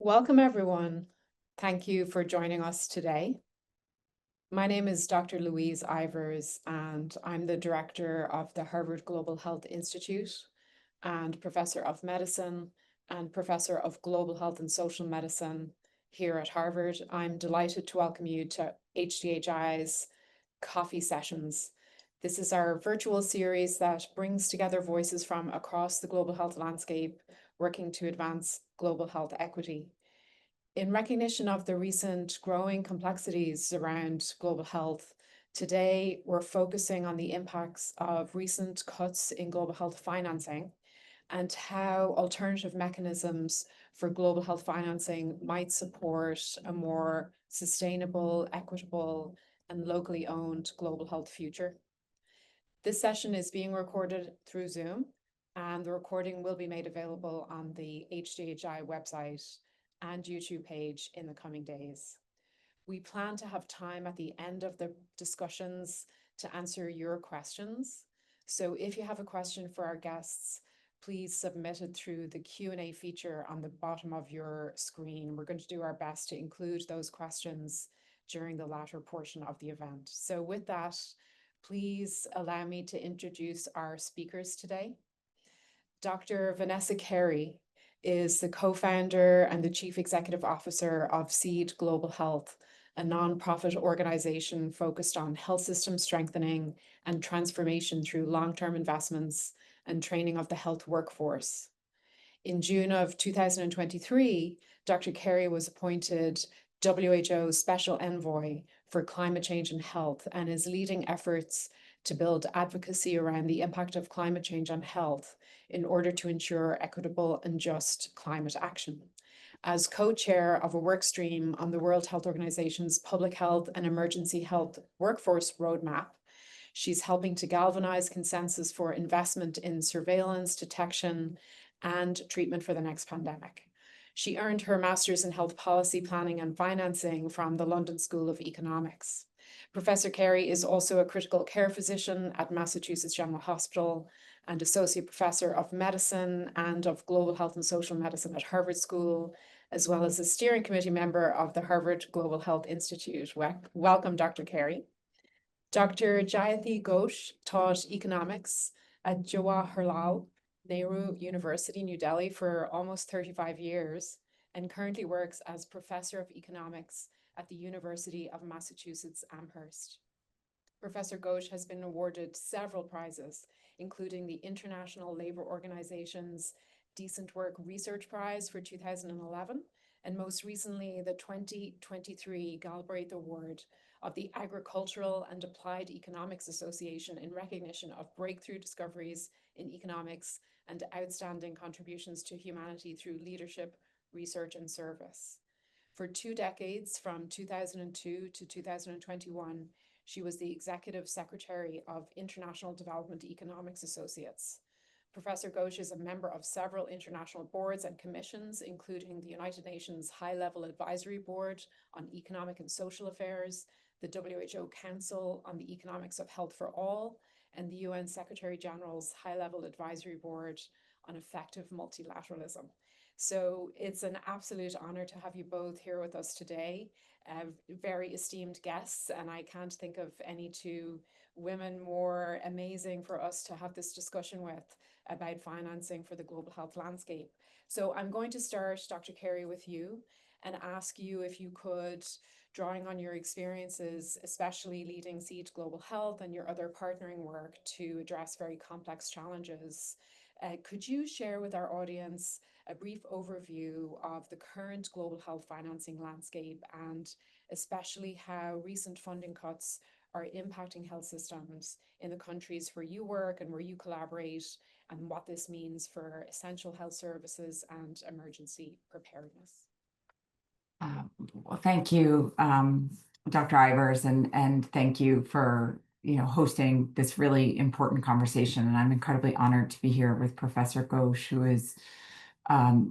Welcome, everyone. Thank you for joining us today. My name is Dr. Louise Ivers, and I'm the director of the Harvard Global Health Institute and professor of medicine and professor of global health and social medicine here at Harvard. I'm delighted to welcome you to HDHI's Coffee Sessions. This is our virtual series that brings together voices from across the global health landscape, working to advance global health equity. In recognition of the recent growing complexities around global health, today we're focusing on the impacts of recent cuts in global health financing and how alternative mechanisms for global health financing might support a more sustainable, equitable, and locally owned global health future. This session is being recorded through Zoom, and the recording will be made available on the HDHI website and YouTube page in the coming days. We plan to have time at the end of the discussions to answer your questions. So if you have a question for our guests, please submit it through the Q&A feature on the bottom of your screen. We're going to do our best to include those questions during the latter portion of the event. So with that, please allow me to introduce our speakers today. Dr. Vanessa Kerry is the co-founder and the chief executive officer of Seed Global Health, a nonprofit organization focused on health system strengthening and transformation through long-term investments and training of the health workforce. In June of 2023, Dr. Kerry was appointed WHO Special Envoy for Climate Change and Health and is leading efforts to build advocacy around the impact of climate change on health in order to ensure equitable and just climate action. As co-chair of a work stream on the World Health Organization's Public Health and Emergency Health Workforce Roadmap, she's helping to galvanize consensus for investment in surveillance, detection, and treatment for the next pandemic. She earned her master's in health policy planning and financing from the London School of Economics. Professor Kerry is also a critical care physician at Massachusetts General Hospital and associate professor of medicine and of global health and social medicine at Harvard School, as well as a steering committee member of the Harvard Global Health Institute. Welcome, Dr. Kerry. Dr. Jayati Ghosh taught economics at Jawaharlal Nehru University, New Delhi for almost 35 years and currently works as professor of economics at the University of Massachusetts Amherst. Professor Ghosh has been awarded several prizes, including the International Labour Organization's Decent Work Research Prize for 2011, and most recently the 2023 Galbraith Award of the Agricultural and Applied Economics Association in recognition of breakthrough discoveries in economics and outstanding contributions to humanity through leadership, research, and service. For 2 decades, from 2002 to 2021, she was the executive secretary of International Development Economics Associates. Professor Ghosh is a member of several international boards and commissions, including the United Nations High-Level Advisory Board on Economic and Social Affairs, the WHO Council on the Economics of Health for All, and the UN Secretary General's High-Level Advisory Board on Effective Multilateralism. So it's an absolute honor to have you both here with us today, very esteemed guests, and I can't think of any two women more amazing for us to have this discussion with about financing for the global health landscape. So I'm going to start, Dr. Kerry, with you and ask you if you could, drawing on your experiences, especially leading Seed Global Health and your other partnering work to address very complex challenges, could you share with our audience a brief overview of the current global health financing landscape and especially how recent funding cuts are impacting health systems in the countries where you work and where you collaborate, and what this means for essential health services and emergency preparedness? Well, thank you, Dr. Ivers, and thank you for hosting this really important conversation. And I'm incredibly honored to be here with Professor Ghosh, who is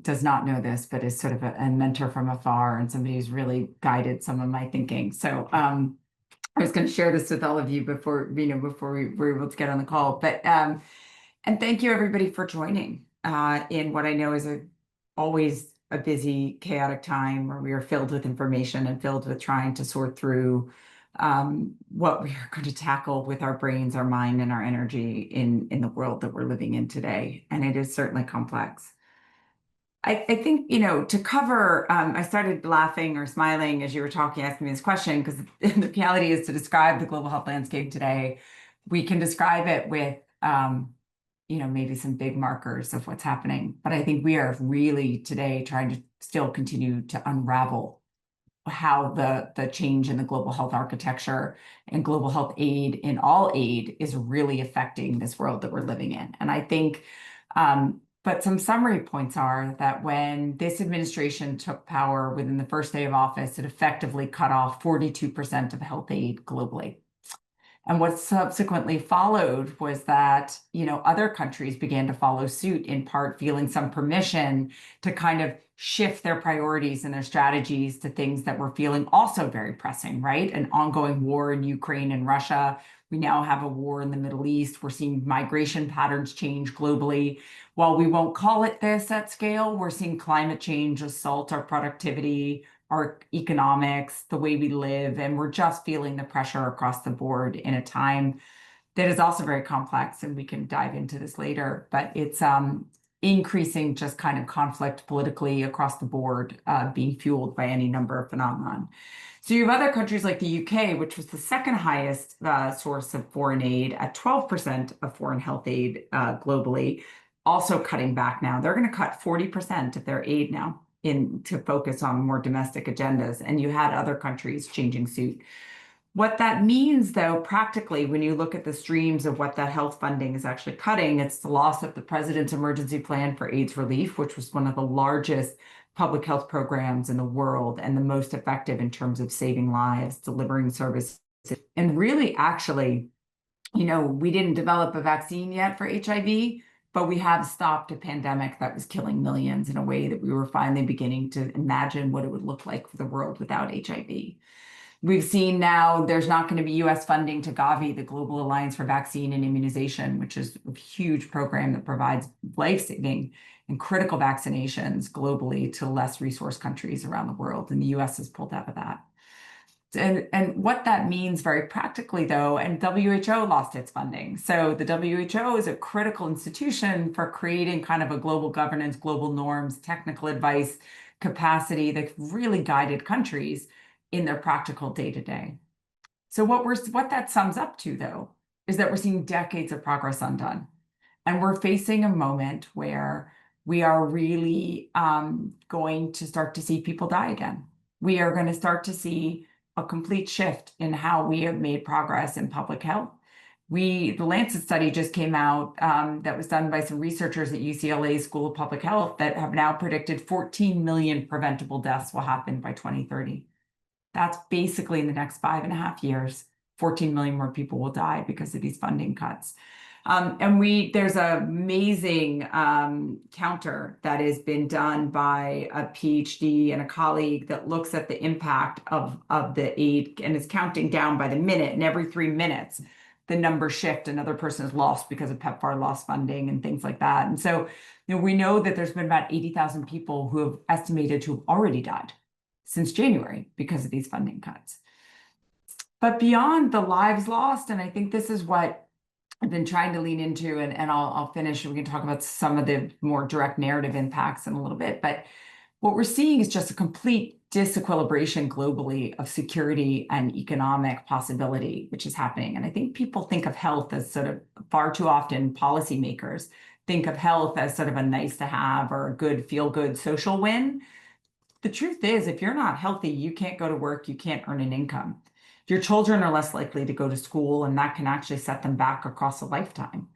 does not know this, but is sort of a mentor from afar and somebody who's really guided some of my thinking. So I was going to share this with all of you before we were able to get on the call. But and thank you everybody for joining in what I know is a always a busy, chaotic time where we are filled with information and filled with trying to sort through what we are going to tackle with our brains, our mind, and our energy in the world that we're living in today. And it is certainly complex. I think, to cover, I started laughing or smiling as you were talking, asking me this question, because the reality is to describe the global health landscape today, we can describe it with, maybe some big markers of what's happening. But I think we are really today trying to still continue to unravel how the change in the global health architecture and global health aid in all aid is really affecting this world that we're living in. And I think, but some summary points are that when this administration took power within the first day of office, it effectively cut off 42% of health aid globally. And what subsequently followed was that, other countries began to follow suit, in part feeling some permission to kind of shift their priorities and their strategies to things that were feeling also very pressing, right? An ongoing war in Ukraine and Russia. We now have a war in the Middle East. We're seeing migration patterns change globally. While we won't call it this at scale, we're seeing climate change assault our productivity, our economics, the way we live, and we're just feeling the pressure across the board in a time that is also very complex, and we can dive into this later, but it's increasing just kind of conflict politically across the board, being fueled by any number of phenomenon. So you have other countries like the UK, which was the second highest source of foreign aid at 12% of foreign health aid globally, also cutting back now. They're going to cut 40% of their aid now to focus on more domestic agendas. And you had other countries changing suit. What that means, though, practically, when you look at the streams of what that health funding is actually cutting, it's the loss of the President's Emergency Plan for AIDS Relief, which was one of the largest public health programs in the world and the most effective in terms of saving lives, delivering services. And really, actually, we didn't develop a vaccine yet for HIV, but we have stopped a pandemic that was killing millions in a way that we were finally beginning to imagine what it would look like for the world without HIV. We've seen now there's not going to be US funding to Gavi, the Global Alliance for Vaccine and Immunization, which is a huge program that provides life-saving and critical vaccinations globally to less resource countries around the world. And the US has pulled out of that. And what that means very practically, though, and WHO lost its funding. So the WHO is a critical institution for creating kind of a global governance, global norms, technical advice capacity that really guided countries in their practical day-to-day. So what that sums up to, though, is that we're seeing decades of progress undone. And we're facing a moment where we are really going to start to see people die again. We are going to start to see a complete shift in how we have made progress in public health. The Lancet study just came out that was done by some researchers at UCLA School of Public Health that have now predicted 14 million preventable deaths will happen by 2030. That's basically in the next 5.5 years, 14 million more people will die because of these funding cuts. And there's an amazing counter that has been done by a PhD and a colleague that looks at the impact of the aid and is counting down by the minute. And every 3 minutes, the numbers shift. Another person is lost because of PEPFAR lost funding and things like that. And so, we know that there's been about 80,000 people who have estimated to have already died since January because of these funding cuts. But beyond the lives lost, and I think this is what I've been trying to lean into, and I'll finish. We can talk about some of the more direct narrative impacts in a little bit. But what we're seeing is just a complete disequilibration globally of security and economic possibility, which is happening. And I think people think of health as sort of far too often policymakers think of health as sort of a nice to have or a good feel good social win. The truth is, if you're not healthy, you can't go to work, you can't earn an income. Your children are less likely to go to school, and that can actually set them back across a lifetime.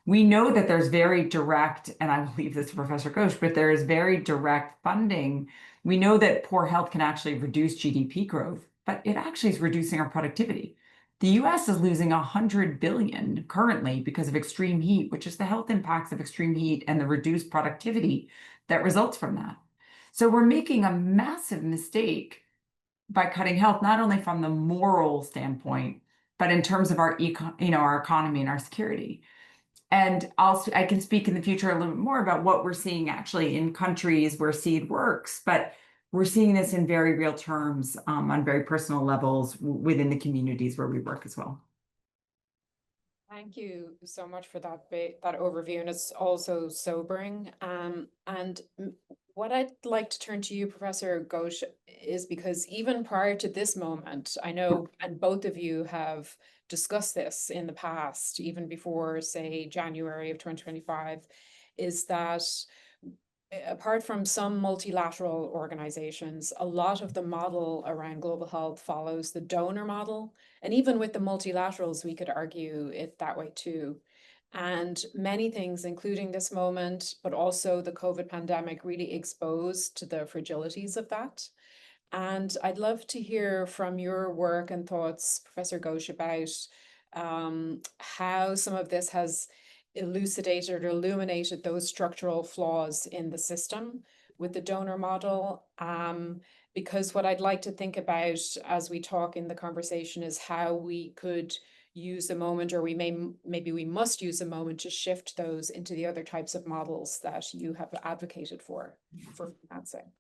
We know that there's very direct, and I will leave this to Professor Ghosh, but there is very direct funding. We know that poor health can actually reduce GDP growth, but it actually is reducing our productivity. The US is losing 100 billion currently because of extreme heat, which is the health impacts of extreme heat and the reduced productivity that results from that. So we're making a massive mistake by cutting health, not only from the moral standpoint, but in terms of our economy and our security. And also, I can speak in the future a little bit more about what we're seeing actually in countries where seed works, but we're seeing this in very real terms on very personal levels within the communities where we work as well. Thank you so much for that overview, and it's also sobering. What I'd like to turn to you, Professor Ghosh, is because even prior to this moment, I know, and both of you have discussed this in the past, even before, say, January of 2025, is that apart from some multilateral organizations, a lot of the model around global health follows the donor model. And even with the multilaterals, we could argue it that way too. And many things, including this moment, but also the COVID pandemic, really exposed the fragilities of that. And I'd love to hear from your work and thoughts, Professor Ghosh, about how some of this has elucidated or illuminated those structural flaws in the system with the donor model. Because what I'd like to think about as we talk in the conversation is how we could use a moment, or maybe we must use a moment to shift those into the other types of models that you have advocated for financing.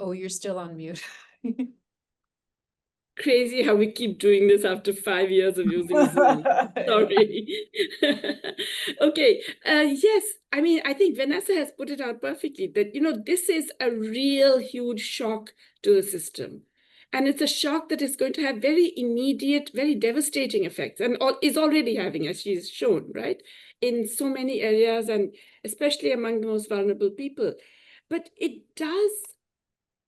Oh, you're still on mute. Crazy how we keep doing this after 5 years of using Zoom. Sorry. Okay. Yes. I mean, I think Vanessa has put it out perfectly that, this is a real huge shock to the system. And it's a shock that is going to have very immediate, very devastating effects, and is already having, as she's shown, right, in so many areas, and especially among the most vulnerable people. But it does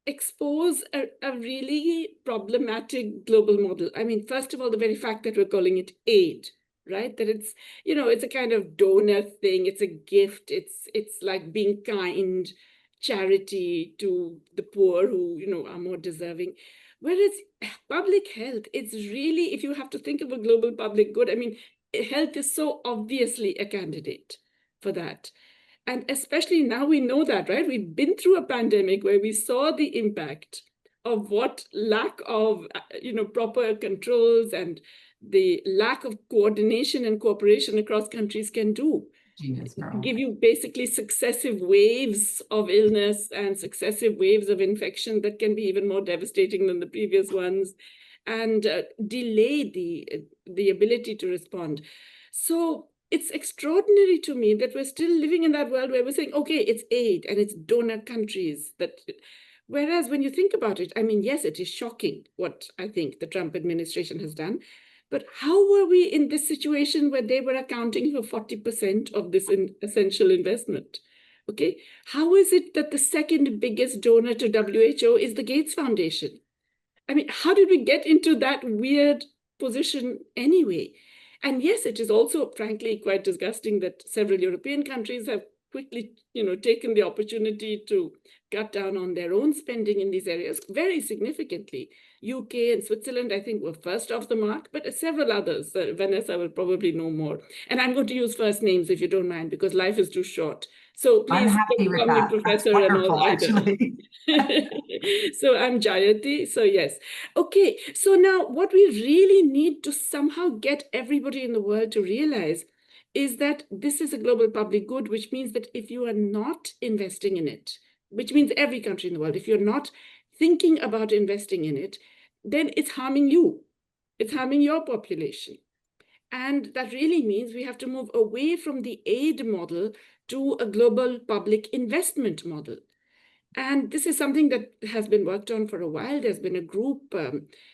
expose a really problematic global model. I mean, first of all, the very fact that we're calling it aid, right? That it's, it's a kind of donor thing. It's a gift. It's like being kind, charity to the poor who, are more deserving. Whereas public health, it's really, if you have to think of a global public good, I mean, health is so obviously a candidate for that. And especially now we know that, right? We've been through a pandemic where we saw the impact of what lack of, proper controls and the lack of coordination and cooperation across countries can do. Give you basically successive waves of illness and successive waves of infection that can be even more devastating than the previous ones, and delay the ability to respond. So it's extraordinary to me that we're still living in that world where we're saying, okay, it's aid and it's donor countries. Whereas when you think about it, I mean, yes, it is shocking what I think the Trump administration has done. But how were we in this situation where they were accounting for 40% of this essential investment? Okay, how is it that the second biggest donor to WHO is the Gates Foundation? I mean, how did we get into that weird position anyway? And yes, it is also, frankly, quite disgusting that several European countries have quickly, taken the opportunity to cut down on their own spending in these areas very significantly. UK and Switzerland, I think, were first off the mark, but several others. Vanessa will probably know more. And I'm going to use first names, if you don't mind, because life is too short. So please call me professor and all actually. So I'm Jayati. So yes. Okay. So now what we really need to somehow get everybody in the world to realize is that this is a global public good, which means that if you are not investing in it, which means every country in the world, if you're not thinking about investing in it, then it's harming you. It's harming your population. And that really means we have to move away from the aid model to a global public investment model. And this is something that has been worked on for a while. There's been a group,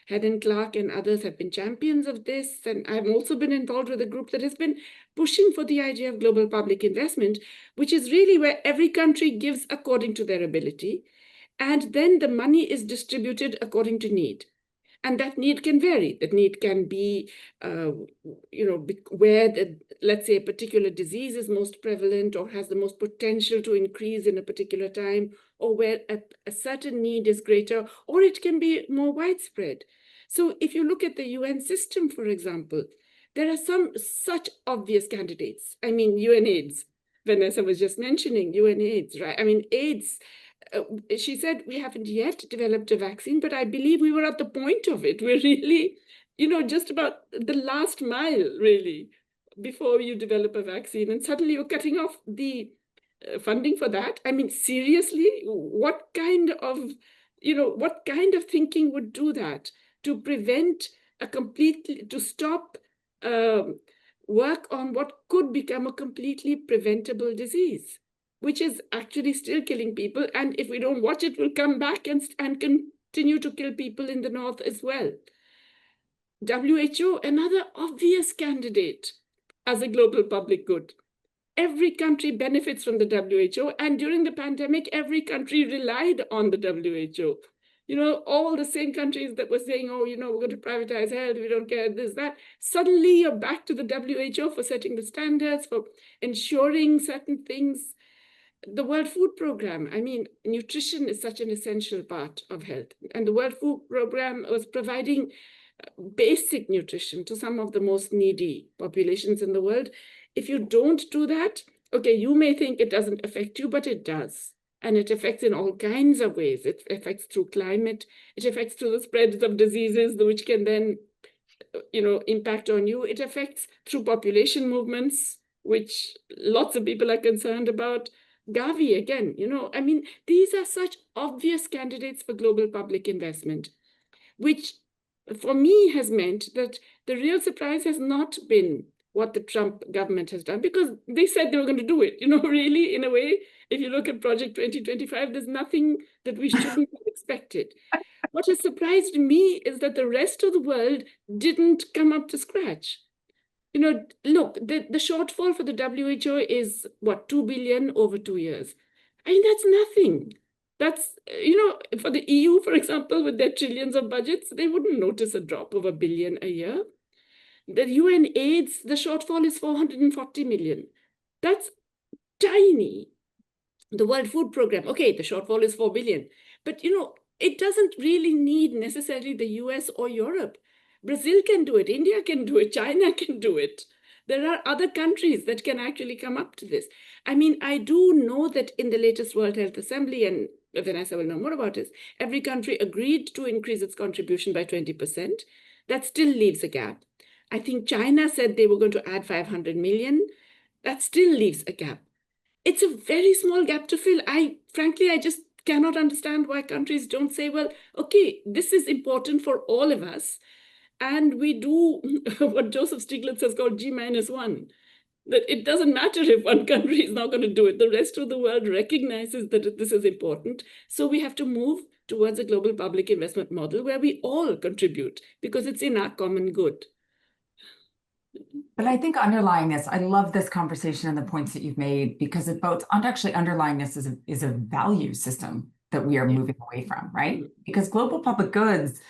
Helen Clark and others have been champions of this. And I've also been involved with a group that has been pushing for the idea of global public investment, which is really where every country gives according to their ability. And then the money is distributed according to need. And that need can vary. That need can be, where, let's say, a particular disease is most prevalent or has the most potential to increase in a particular time, or where a certain need is greater, or it can be more widespread. So if you look at the UN system, for example, there are some such obvious candidates. I mean, UNAIDS, Vanessa was just mentioning UNAIDS, right? I mean, AIDS, she said we haven't yet developed a vaccine, but I believe we were at the point of it. We're really just about the last mile, really, before you develop a vaccine, and suddenly you're cutting off the funding for that. I mean, seriously, what kind of thinking would do that to prevent to stop work on what could become a completely preventable disease, which is actually still killing people. And if we don't watch it, will come back and continue to kill people in the north as well. WHO, another obvious candidate as a global public good. Every country benefits from the WHO, and during the pandemic, every country relied on the WHO. All the same countries that were saying, oh, we're going to privatize health, we don't care, this, that. Suddenly you're back to the WHO for setting the standards, for ensuring certain things. The World Food Program, I mean, nutrition is such an essential part of health. And the World Food Program was providing basic nutrition to some of the most needy populations in the world. If you don't do that, okay, you may think it doesn't affect you, but it does. And it affects in all kinds of ways. It affects through climate. It affects through the spread of diseases, which can then, impact on you. It affects through population movements, which lots of people are concerned about. Gavi, again, I mean, these are such obvious candidates for global public investment, which for me has meant that the real surprise has not been what the Trump government has done, because they said they were going to do it. Really, in a way, if you look at Project 2025, there's nothing that we shouldn't have expected. What has surprised me is that the rest of the world didn't come up to scratch. Look, the shortfall for the WHO is what, 2 billion over 2 years. I mean, that's nothing. That's, for the EU, for example, with their trillions of budgets, they wouldn't notice a drop of 1 billion a year. The UN AIDS, the shortfall is 440 million. That's tiny. The World Food Program, okay, the shortfall is 4 billion. But, it doesn't really need necessarily the US or Europe. Brazil can do it, India can do it, China can do it. There are other countries that can actually come up to this. I mean, I do know that in the latest World Health Assembly, and Vanessa will know more about this, every country agreed to increase its contribution by 20%. That still leaves a gap. I think China said they were going to add 500 million. That still leaves a gap. It's a very small gap to fill. Frankly, I just cannot understand why countries don't say, well, okay, this is important for all of us. And we do what Joseph Stiglitz has called G-1. That it doesn't matter if one country is not going to do it. The rest of the world recognizes that this is important. So we have to move towards a global public investment model where we all contribute because it's in our common good. But I think underlying this, I love this conversation and the points that you've made, because it both actually underlying this is a value system that we are moving away from, right? Because global public goods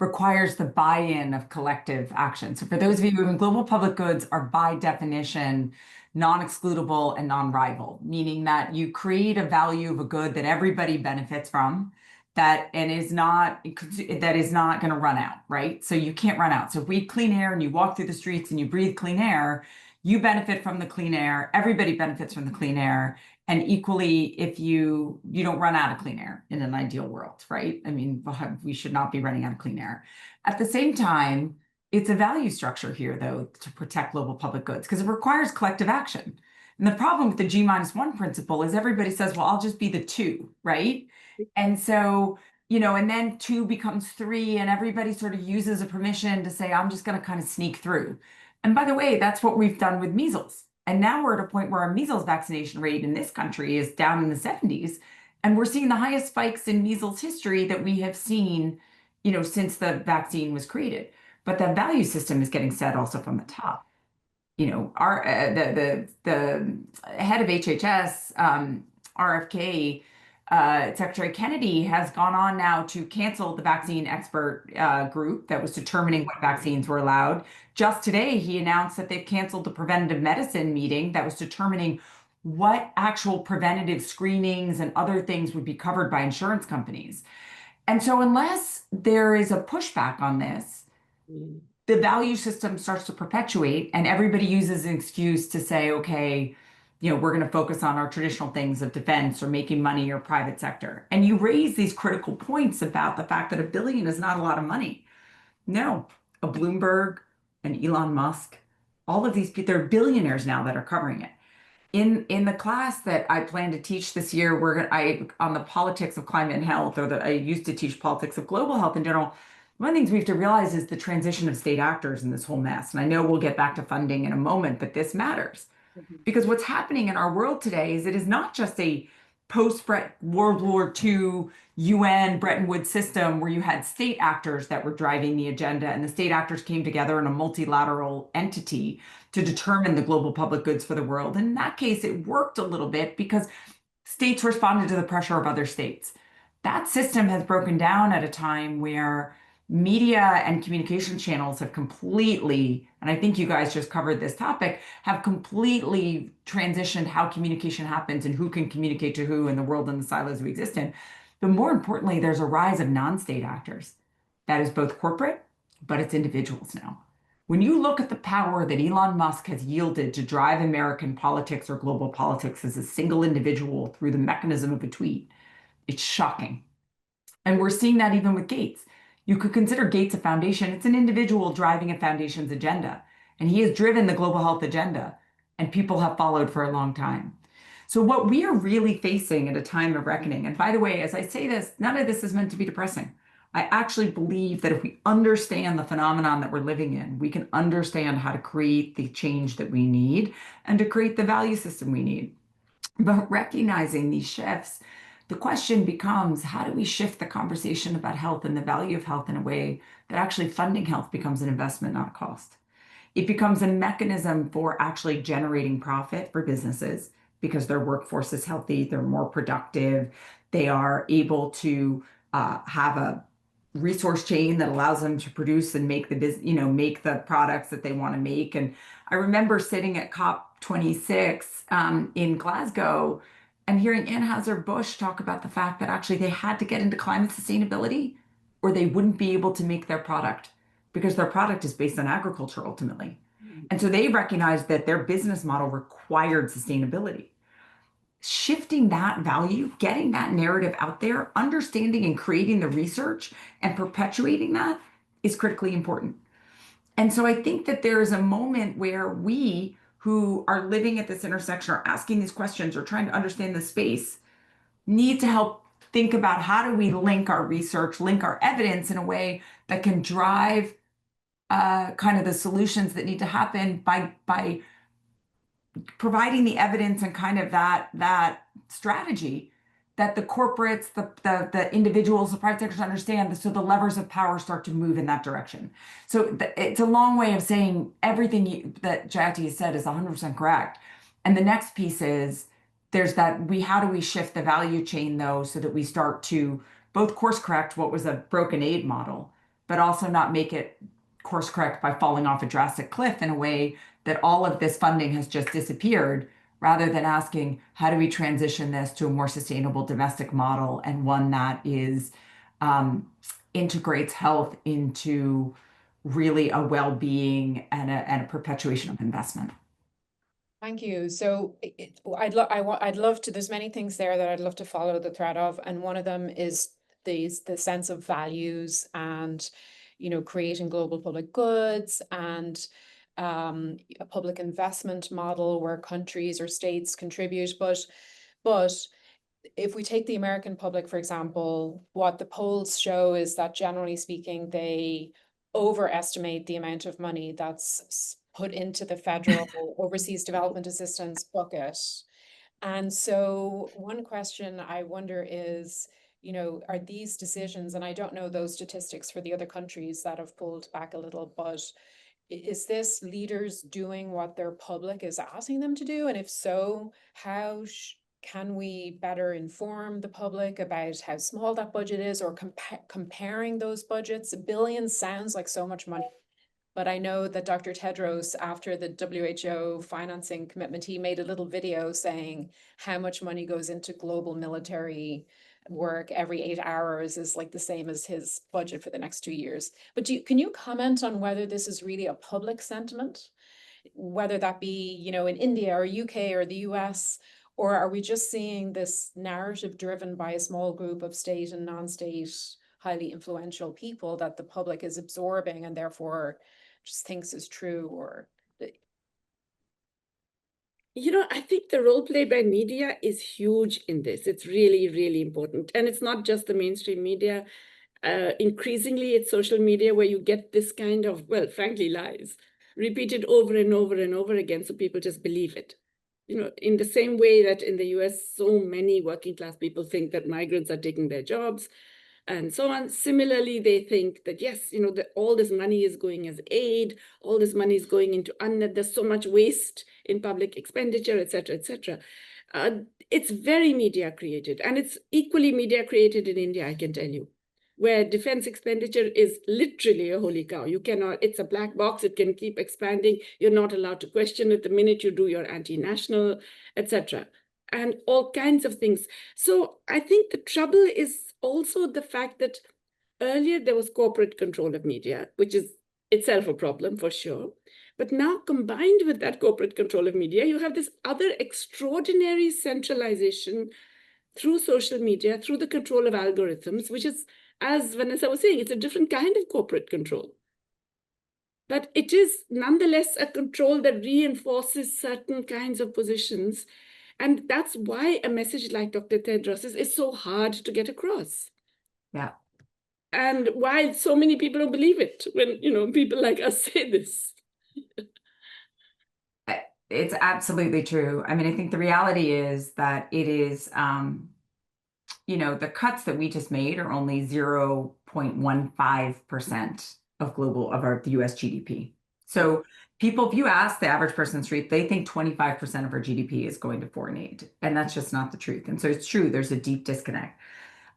requires the buy-in of collective action. So for those of you who in global public goods are by definition non-excludable and non-rival, meaning that you create a value of a good that everybody benefits from, that is not going to run out, right? So you can't run out. So if we have clean air and you walk through the streets and you breathe clean air, you benefit from the clean air, everybody benefits from the clean air. And equally, if you don't run out of clean air in an ideal world, right? I mean, we should not be running out of clean air. At the same time, it's a value structure here, though, to protect global public goods, because it requires collective action. And the problem with the G-1 principle is everybody says, well, I'll just be the 2, right? And so, and then 2 becomes 3, and everybody sort of uses a permission to say, I'm just going to kind of sneak through. And by the way, that's what we've done with measles. And now we're at a point where our measles vaccination rate in this country is down in the 70s. And we're seeing the highest spikes in measles history that we have seen, since the vaccine was created. But that value system is getting set also from the top. Our the head of HHS, RFK, Secretary Kennedy has gone on now to cancel the vaccine expert group that was determining what vaccines were allowed. Just today, he announced that they've canceled the preventative medicine meeting that was determining what actual preventative screenings and other things would be covered by insurance companies. And so unless there is a pushback on this, the value system starts to perpetuate, and everybody uses an excuse to say, okay, we're going to focus on our traditional things of defense or making money or private sector. And you raise these critical points about the fact that $1 billion is not a lot of money. No, a Bloomberg, an Elon Musk, all of these people, they're billionaires now that are covering it. In the class that I plan to teach this year, on the politics of climate and health, or that I used to teach politics of global health in general. One of the things we have to realize is the transition of state actors in this whole mess. And I know we'll get back to funding in a moment, but this matters. Because what's happening in our world today is it is not just a post-World War II UN Bretton Woods system where you had state actors that were driving the agenda, and the state actors came together in a multilateral entity to determine the global public goods for the world. And in that case, it worked a little bit because states responded to the pressure of other states. That system has broken down at a time where media and communication channels have completely, and I think you guys just covered this topic, have completely transitioned how communication happens and who can communicate to who in the world and the silos we exist in. But more importantly, there's a rise of non-state actors. That is both corporate, but it's individuals now. When you look at the power that Elon Musk has yielded to drive American politics or global politics as a single individual through the mechanism of a tweet, it's shocking. And we're seeing that even with Gates. You could consider Gates a foundation. It's an individual driving a foundation's agenda. And he has driven the global health agenda, and people have followed for a long time. So what we are really facing at a time of reckoning, and by the way, as I say this, none of this is meant to be depressing. I actually believe that if we understand the phenomenon that we're living in, we can understand how to create the change that we need and to create the value system we need. But recognizing these shifts, the question becomes, how do we shift the conversation about health and the value of health in a way that actually funding health becomes an investment, not a cost? It becomes a mechanism for actually generating profit for businesses because their workforce is healthy, they're more productive, they are able to have a resource chain that allows them to produce and make make the products that they want to make. And I remember sitting at COP26 in Glasgow and hearing Anheuser-Busch talk about the fact that actually they had to get into climate sustainability or they wouldn't be able to make their product because their product is based on agriculture ultimately. And so they recognized that their business model required sustainability. Shifting that value, getting that narrative out there, understanding and creating the research and perpetuating that is critically important. And so I think that there is a moment where we who are living at this intersection or asking these questions or trying to understand the space need to help think about how do we link our research, link our evidence in a way that can drive kind of the solutions that need to happen by providing the evidence and kind of that strategy that the corporates, the individuals, the private sectors understand, so the levers of power start to move in that direction. So it's a long way of saying everything that Jayati has said is 100% correct. And the next piece is there's that how do we shift the value chain though, so that we start to both course correct what was a broken aid model, but also not make it course correct by falling off a drastic cliff in a way that all of this funding has just disappeared, rather than asking, how do we transition this to a more sustainable domestic model and one that is integrates health into really a well-being and a perpetuation of investment. Thank you. So I'd love to, there's many things there that I'd love to follow the thread of. And one of them is the sense of values and, creating global public goods and a public investment model where countries or states contribute. But if we take the American public, for example, what the polls show is that generally speaking, they overestimate the amount of money that's put into the federal overseas development assistance bucket. And so one question I wonder is, are these decisions, and I don't know those statistics for the other countries that have pulled back a little, but is this leaders doing what their public is asking them to do? And if so, how can we better inform the public about how small that budget is, or comparing those budgets? A billion sounds like so much money. But I know that Dr. Tedros, after the WHO financing commitment, he made a little video saying how much money goes into global military work every 8 hours is like the same as his budget for the next 2 years. But can you comment on whether this is really a public sentiment, whether that be, in India or UK or the US, or are we just seeing this narrative driven by a small group of state and non-state highly influential people that the public is absorbing and therefore just thinks is true, or I think the role played by media is huge in this. It's really, really important. And it's not just the mainstream media. Increasingly, it's social media where you get this kind of, well, frankly, lies repeated over and over and over again. So people just believe it. In the same way that in the US, so many working class people think that migrants are taking their jobs and so on. Similarly, they think that, yes, that all this money is going as aid, all this money is going into there's so much waste in public expenditure, et cetera, et cetera. It's very media created, and it's equally media created in India, I can tell you, where defense expenditure is literally a holy cow. You cannot, it's a black box, it can keep expanding. You're not allowed to question it the minute you do your anti-national, et cetera, and all kinds of things. So I think the trouble is also the fact that earlier there was corporate control of media, which is itself a problem for sure. But now, combined with that corporate control of media, you have this other extraordinary centralization through social media, through the control of algorithms, which is, as Vanessa was saying, it's a different kind of corporate control. But it is nonetheless a control that reinforces certain kinds of positions. And that's why a message like Dr. Tedros's is so hard to get across. Yeah. And why so many people don't believe it when, people like us say this. It's absolutely true. I mean, I think the reality is that it is, the cuts that we just made are only 0.15% of the US GDP. So people, if you ask the average person in the street, they think 25% of our GDP is going to foreign aid. And that's just not the truth. And so it's true, there's a deep disconnect.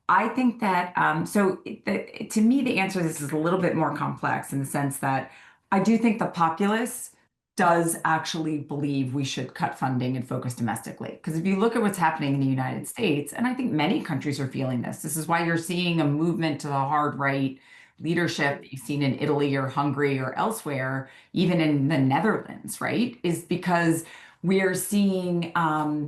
I think that, to me, the answer to this is a little bit more complex in the sense that I do think the populace does actually believe we should cut funding and focus domestically. Because if you look at what's happening in the United States, and I think many countries are feeling this, this is why you're seeing a movement to the hard right leadership that you've seen in Italy or Hungary or elsewhere, even in the Netherlands, right? Is because we are seeing, I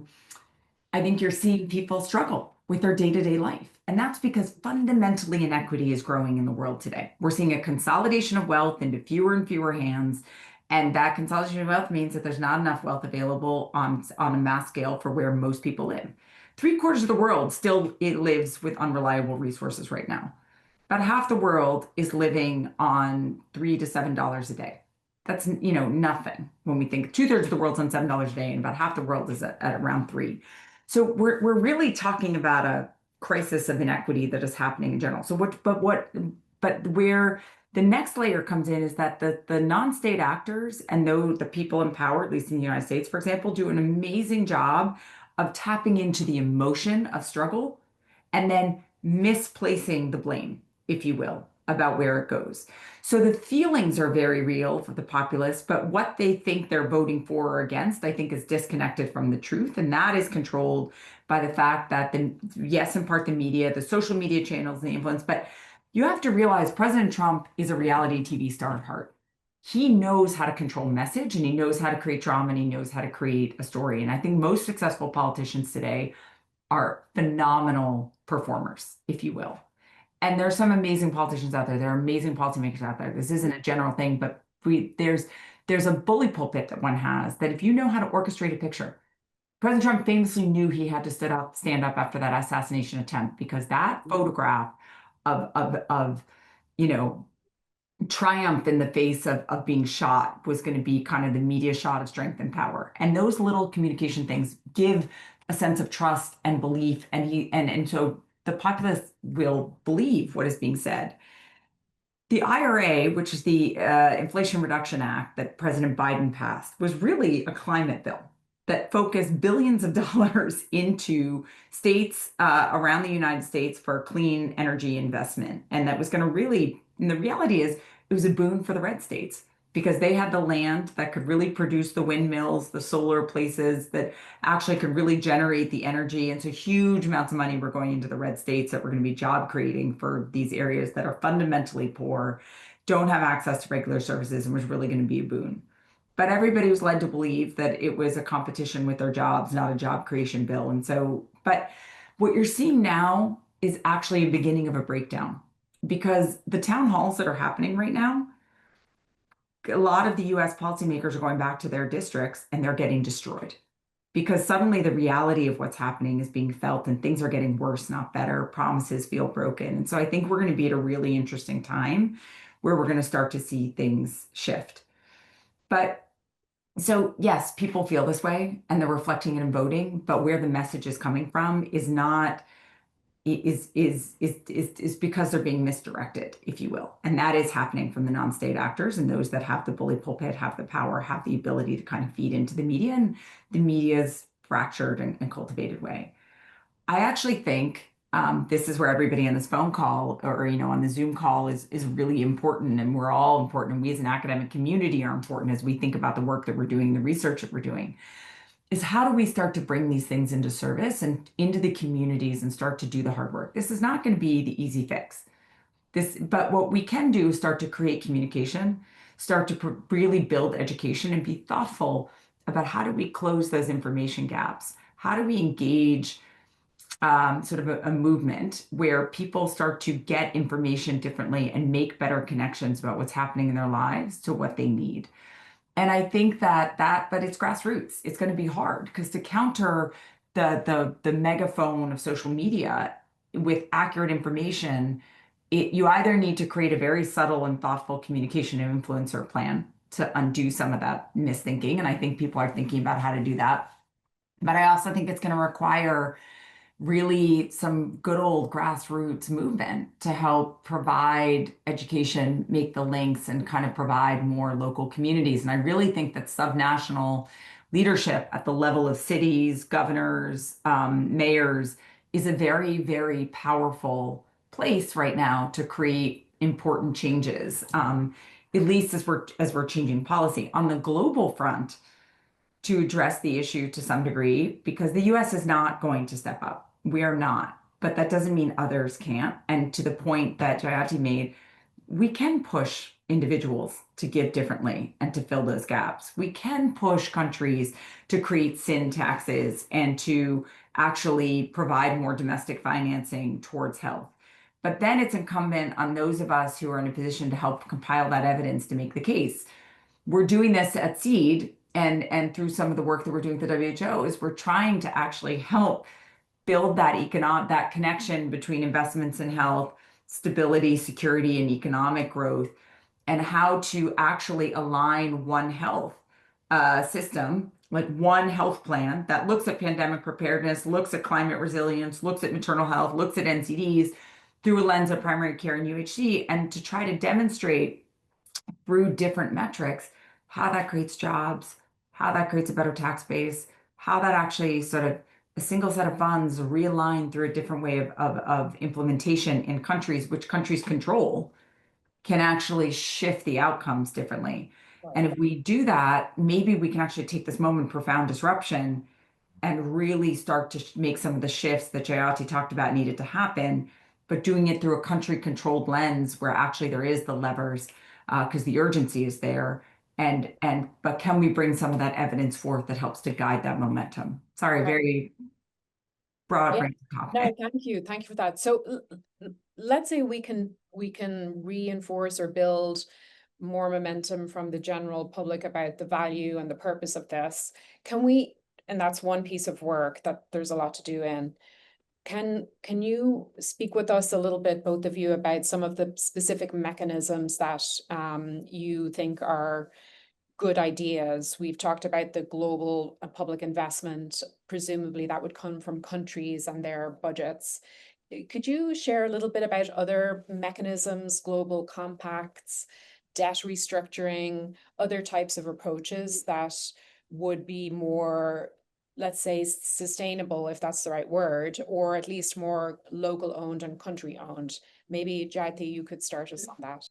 think you're seeing people struggle with their day-to-day life. And that's because fundamentally inequity is growing in the world today. We're seeing a consolidation of wealth into fewer and fewer hands. And that consolidation of wealth means that there's not enough wealth available on a mass scale for where most people live. 3/4 of the world still lives with unreliable resources right now. About half the world is living on $3 to $7 a day. That's nothing when we think 2/3 of the world's on $7 a day, and about half the world is at around $3. So we're really talking about a crisis of inequity that is happening in general. So where the next layer comes in is that the non-state actors and the people in power, at least in the United States, for example, do an amazing job of tapping into the emotion of struggle and then misplacing the blame, if you will, about where it goes. So the feelings are very real for the populace, but what they think they're voting for or against, I think, is disconnected from the truth. And that is controlled by the fact that, yes, in part the media, the social media channels, the influence, but you have to realize President Trump is a reality TV star at heart. He knows how to control message, and he knows how to create drama, and he knows how to create a story. And I think most successful politicians today are phenomenal performers, if you will. And there are some amazing politicians out there. There are amazing policymakers out there. This isn't a general thing, but there's a bully pulpit that one has that if you know how to orchestrate a picture. President Trump famously knew he had to stand up after that assassination attempt, because that photograph of triumph in the face of being shot was going to be kind of the media shot of strength and power. And those little communication things give a sense of trust and belief, and so the populace will believe what is being said. The IRA, which is the Inflation Reduction Act that President Biden passed, was really a climate bill that focused billions of dollars into states around the United States for clean energy investment. And that was going to really, and the reality is, it was a boon for the red states because they had the land that could really produce the windmills, the solar places that actually could really generate the energy. And so huge amounts of money were going into the red states that were going to be job creating for these areas that are fundamentally poor, don't have access to regular services, and was really going to be a boon. But everybody was led to believe that it was a competition with their jobs, not a job creation bill. And so, but what you're seeing now is actually a beginning of a breakdown. because the town halls that are happening right now, a lot of the US policymakers are going back to their districts and they're getting destroyed because suddenly the reality of what's happening is being felt and things are getting worse, not better. Promises feel broken. And so I think we're going to be at a really interesting time where we're going to start to see things shift. But so yes, people feel this way and they're reflecting it in voting, but where the message is coming from is not is because they're being misdirected, if you will. And that is happening from the non-state actors, and those that have the bully pulpit, have the power, have the ability to kind of feed into the media, and the media's fractured and cultivated way. I actually think this is where everybody on this phone call or on the Zoom call is really important, and we're all important, and we as an academic community are important as we think about the work that we're doing, the research that we're doing, is how do we start to bring these things into service and into the communities and start to do the hard work? This is not going to be the easy fix. But what we can do is start to create communication, start to really build education and be thoughtful about how do we close those information gaps? How do we engage sort of a movement where people start to get information differently and make better connections about what's happening in their lives to what they need? And I think but it's grassroots. It's going to be hard because to counter the megaphone of social media with accurate information, you either need to create a very subtle and thoughtful communication and influencer plan to undo some of that misthinking. And I think people are thinking about how to do that. But I also think it's going to require really some good old grassroots movement to help provide education, make the links, and kind of provide more local communities. And I really think that subnational leadership at the level of cities, governors, mayors is a very, very powerful place right now to create important changes, at least as we're changing policy. On the global front, to address the issue to some degree, because the US is not going to step up. We are not, but that doesn't mean others can't. And to the point that Jayati made, we can push individuals to give differently and to fill those gaps. We can push countries to create sin taxes and to actually provide more domestic financing towards health. But then it's incumbent on those of us who are in a position to help compile that evidence to make the case. We're doing this at SEED and through some of the work that we're doing with the WHO is we're trying to actually help build that connection between investments in health, stability, security, and economic growth, and how to actually align one health system, like one health plan that looks at pandemic preparedness, looks at climate resilience, looks at maternal health, looks at NCDs through a lens of primary care and UHC, and to try to demonstrate through different metrics how that creates jobs, how that creates a better tax base, how that actually sort of a single set of funds realigned through a different way of implementation in countries, which countries control, can actually shift the outcomes differently. Right. And if we do that, maybe we can actually take this moment of profound disruption and really start to make some of the shifts that Jayati talked about needed to happen, but doing it through a country-controlled lens where actually there is the levers, because the urgency is there. But can we bring some of that evidence forth that helps to guide that momentum? Sorry, very broad range of topic. No, thank you. Thank you for that. So let's say we can reinforce or build more momentum from the general public about the value and the purpose of this. Can we, and that's one piece of work that there's a lot to do in. Can you speak with us a little bit, both of you, about some of the specific mechanisms that you think are good ideas? We've talked about the global public investment. Presumably that would come from countries and their budgets. Could you share a little bit about other mechanisms, global compacts, debt restructuring, other types of approaches that would be more, let's say, sustainable, if that's the right word, or at least more local owned and country owned? Maybe Jayati, you could start us on that.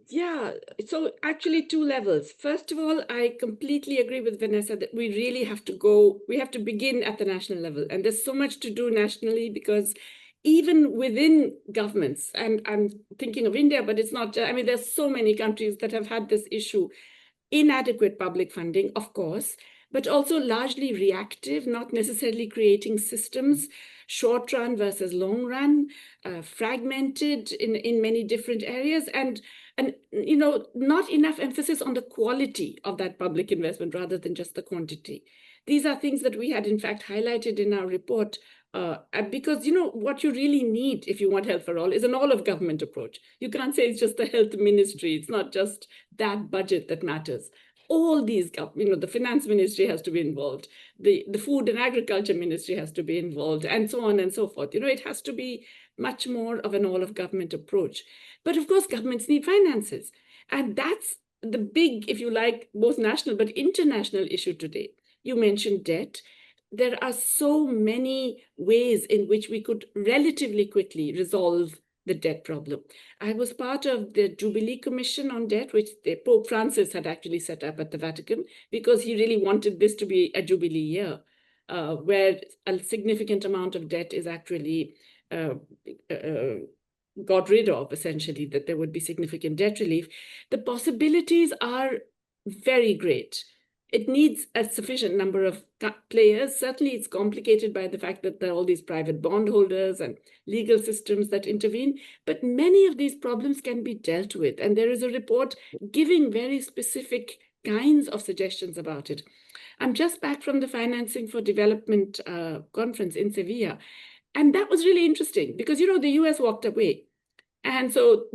Yeah, so actually two levels. First of all, I completely agree with Vanessa that we really have to begin at the national level. And there's so much to do nationally, because even within governments, and I'm thinking of India, but it's not, I mean, there's so many countries that have had this issue, inadequate public funding, of course, but also largely reactive, not necessarily creating systems, short run versus long run, fragmented in many different areas, and not enough emphasis on the quality of that public investment rather than just the quantity. These are things that we had in fact highlighted in our report, because what you really need if you want health for all is an all of government approach. You can't say it's just the health ministry. It's not just that budget that matters. All these, the finance ministry has to be involved. The food and agriculture ministry has to be involved, and so on and so forth. It has to be much more of an all of government approach. But of course, governments need finances. And that's the big, if you like, both national but international issue today. You mentioned debt. There are so many ways in which we could relatively quickly resolve the debt problem. I was part of the Jubilee Commission on Debt, which Pope Francis had actually set up at the Vatican, because he really wanted this to be a Jubilee year, where a significant amount of debt is actually got rid of, essentially, that there would be significant debt relief. The possibilities are very great. It needs a sufficient number of players. Certainly, it's complicated by the fact that there are all these private bondholders and legal systems that intervene. But many of these problems can be dealt with. And there is a report giving very specific kinds of suggestions about it. I'm just back from the Financing for Development conference in Sevilla. And that was really interesting because, the US walked away. And so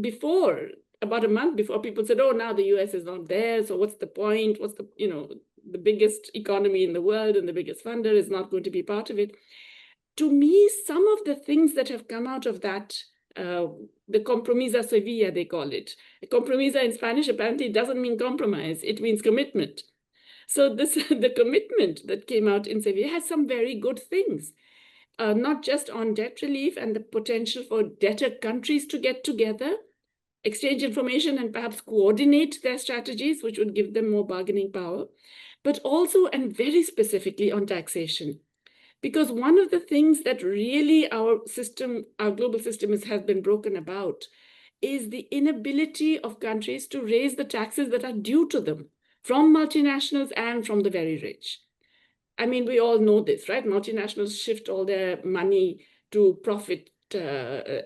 about a month before, people said, oh, now the US is not there. So what's the point? What's the biggest economy in the world and the biggest funder is not going to be part of it. To me, some of the things that have come out of that, the Compromisa Sevilla, they call it. Compromisa in Spanish apparently doesn't mean compromise. It means commitment. So the commitment that came out in Sevilla has some very good things. Not just on debt relief and the potential for debtor countries to get together, exchange information and perhaps coordinate their strategies, which would give them more bargaining power, but also and very specifically on taxation. Because one of the things that really our global system has been broken about is the inability of countries to raise the taxes that are due to them from multinationals and from the very rich. I mean, we all know this, right? Multinationals shift all their money to profit,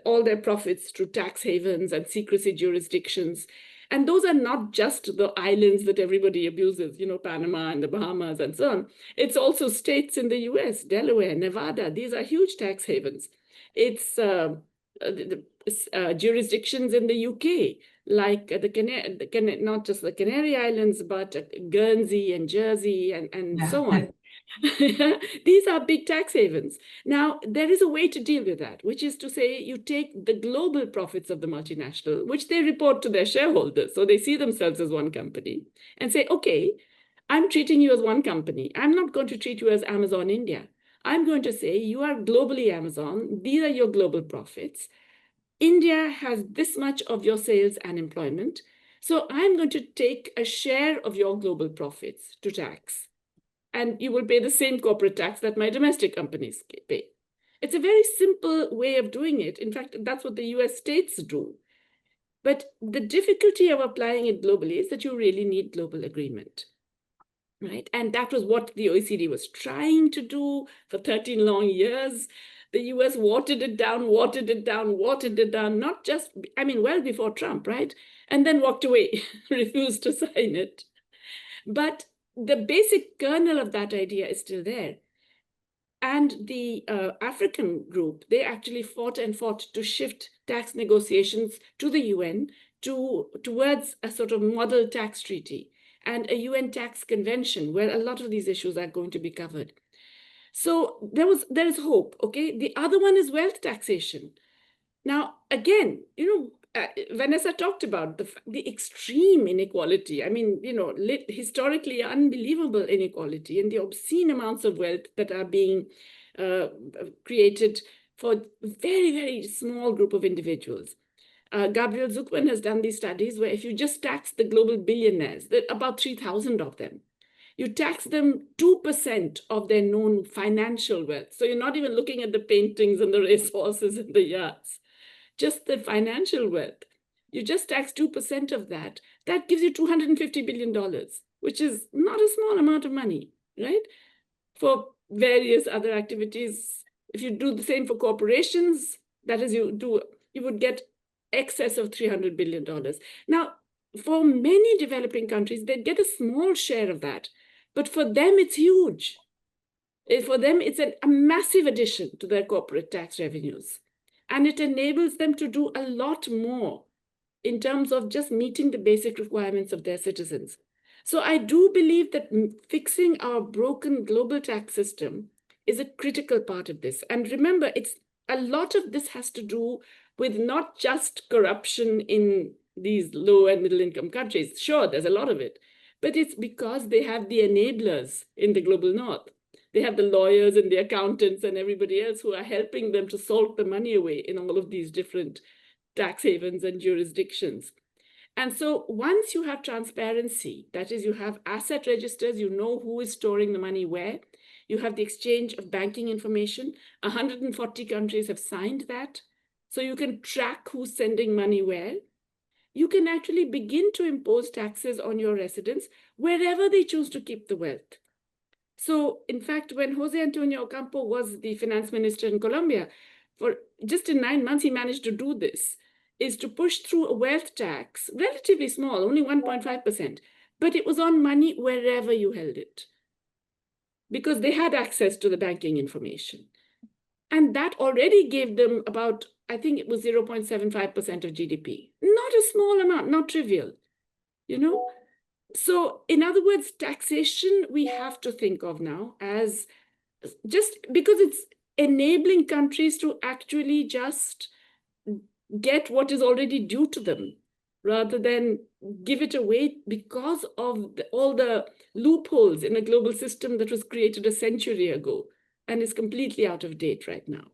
all their profits to tax havens and secrecy jurisdictions. And those are not just the islands that everybody abuses, Panama and the Bahamas and so on. It's also states in the US, Delaware, Nevada. These are huge tax havens. It's jurisdictions in the UK, like not just the Canary Islands, but Guernsey and Jersey and so on. These are big tax havens. Now, there is a way to deal with that, which is to say you take the global profits of the multinational, which they report to their shareholders, so they see themselves as one company, and say, okay, I'm treating you as one company. I'm not going to treat you as Amazon India. I'm going to say you are globally Amazon. These are your global profits. India has this much of your sales and employment. So I'm going to take a share of your global profits to tax. And you will pay the same corporate tax that my domestic companies pay. It's a very simple way of doing it. In fact, that's what the US states do. But the difficulty of applying it globally is that you really need global agreement, right? And that was what the OECD was trying to do for 13 long years. The US watered it down, not just, well before Trump, right? And then walked away, refused to sign it. But the basic kernel of that idea is still there. And the African group, they actually fought to shift tax negotiations to the UN towards a sort of model tax treaty and a UN tax convention where a lot of these issues are going to be covered. So there is hope, okay? The other one is wealth taxation. Now, again, Vanessa talked about the extreme inequality. Historically unbelievable inequality and the obscene amounts of wealth that are being created for a very, very small group of individuals. Gabriel Zucman has done these studies where if you just tax the global billionaires, there are about 3,000 of them. You tax them 2% of their known financial wealth. So you're not even looking at the paintings and the racehorses and the yachts. Just the financial wealth. You just tax 2% of that. That gives you $250 billion, which is not a small amount of money. right? For various other activities, if you do the same for corporations, that is, you would get excess of $300 billion. Now, for many developing countries, they get a small share of that, but for them, it's huge. For them, it's a massive addition to their corporate tax revenues. And it enables them to do a lot more in terms of just meeting the basic requirements of their citizens. So I do believe that fixing our broken global tax system is a critical part of this. And remember, a lot of this has to do with not just corruption in these low and middle income countries. Sure, there's a lot of it, but it's because they have the enablers in the global north. They have the lawyers and the accountants and everybody else who are helping them to salt the money away in all of these different tax havens and jurisdictions. And so once you have transparency, that is, you have asset registers, you know who is storing the money where, you have the exchange of banking information. 140 countries have signed that. So you can track who's sending money where. You can actually begin to impose taxes on your residents wherever they choose to keep the wealth. So in fact, when Jose Antonio Ocampo was the finance minister in Colombia, for just in 9 months, he managed to do this, is to push through a wealth tax, relatively small, only 1.5%, but it was on money wherever you held it, because they had access to the banking information. And that already gave them about, I think it was 0.75% of GDP. Not a small amount, not trivial, you know? So in other words, taxation we have to think of now as just because it's enabling countries to actually just get what is already due to them rather than give it away because of all the loopholes in a global system that was created a century ago and is completely out of date right now.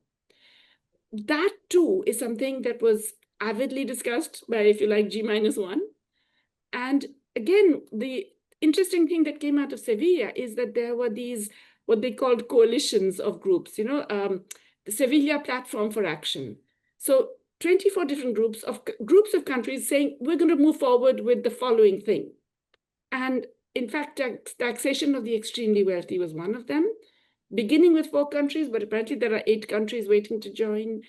That too is something that was avidly discussed by, if you like, G-1. And again, the interesting thing that came out of Sevilla is that there were these, what they called coalitions of groups, the Sevilla Platform for Action. So 24 different groups of countries saying, we're going to move forward with the following thing. And in fact, taxation of the extremely wealthy was one of them, beginning with 4 countries, but apparently there are 8 countries waiting to join.